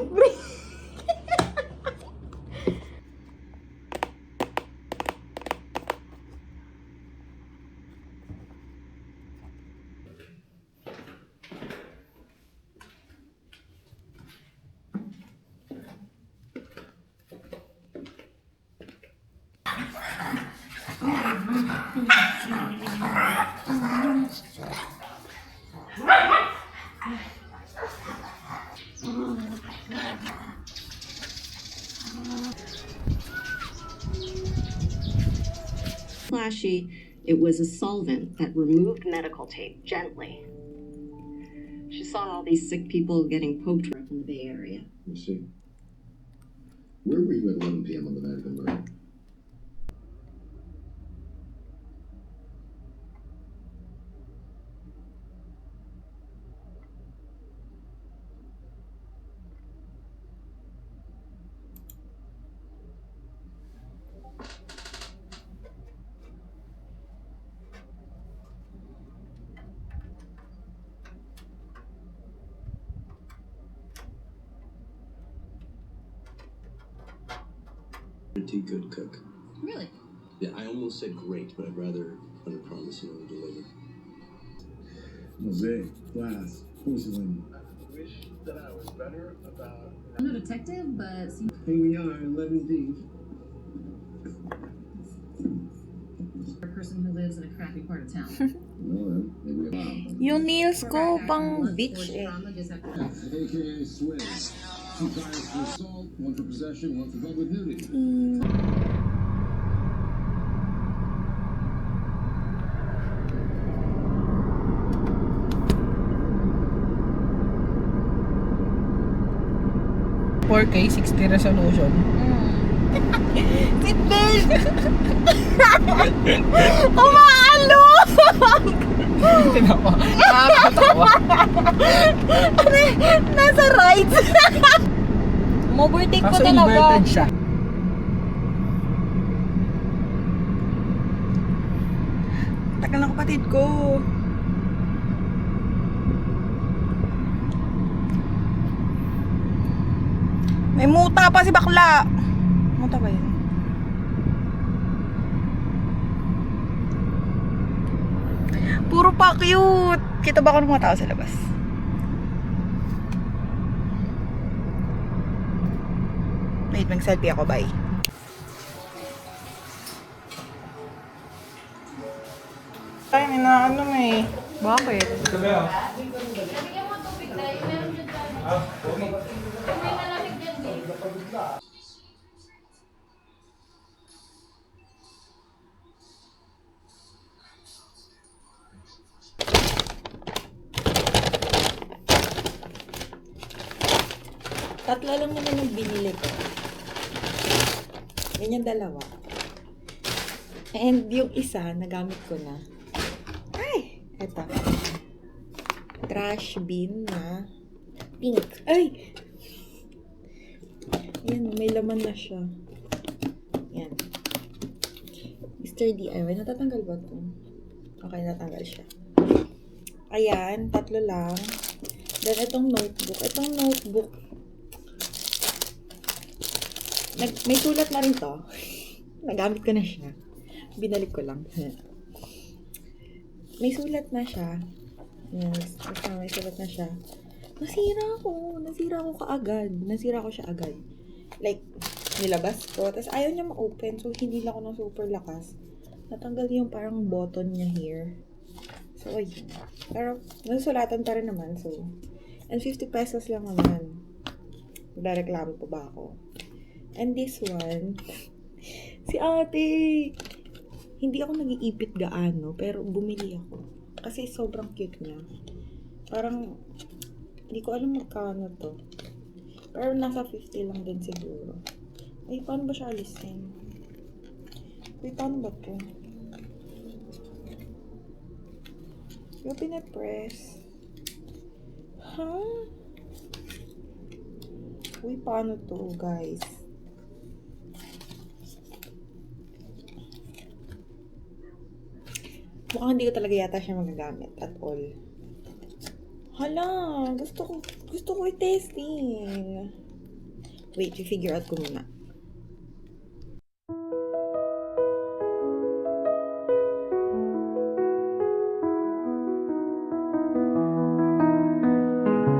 free. Flashy, it was a solvent that removed medical tape gently. She saw all these sick people getting poked up in the Bay Area. I see. Where were you at 11 p.m. on the night of the murder? Pretty good cook. Really? Yeah, I almost said great, but I'd rather under promise and over deliver. Mosaic, glass, porcelain. I wish that I was better about... I'm no detective, but... Here we are, 11 deep. A person who lives in a crappy part of town. Well then, maybe Yung nails ko pang bitch eh. AKA Swizz. 2 tires for assault, 1 for possession, 1 for public nudity. .4K 60 resolution. Sit down! Umaalog! Tinawa. Nakakatawa. Nasa right. Overtake ko Kaso talaga. inverted siya. Tagal ng kapatid ko. May muta pa si bakla. Muta ba yun? Puro pa cute. Kita ba ako ng mga tao sa labas? Wait, mag-selfie ako. Bye. Ay, may naano eh. Bakit? Tatlo lang naman yung binili ko. Ganyan dalawa. And yung isa, nagamit ko na. Ay! Eto. Trash bin na pink. Ay! Yan, may laman na siya. Yan. mr.diy. Natatanggal ba ito? Okay, natanggal siya. Ayan, tatlo lang. Then, itong notebook. Itong notebook, may sulat na rin to. Nagamit ko na siya. Binalik ko lang. May sulat na siya. Yes, basta may sulat na siya. Nasira ko kaagad. Nasira ko siya agad. Like, nilabas ko. Tapos ayaw niya ma-open. So, hindi lang ako ng super lakas. Natanggal yung parang button niya here. So, ayun. Pero, nasusulatan pa rin naman. So, and 50 pesos lang naman. Magreklamo pa ba ako? And this one, si ate, hindi ako nag-iipit gaano, pero bumili ako. Kasi sobrang cute niya. Parang, hindi ko alam magkano to. Pero nasa 50 lang din siguro. Ay, paano ba siya alisin? Ay, paano ba to? Yung pinapress. Ha? Uy, paano to, guys? Mukhang hindi ko talaga yata siya magagamit at all. Hala, gusto ko i-testing. Wait, i-figure out ko muna.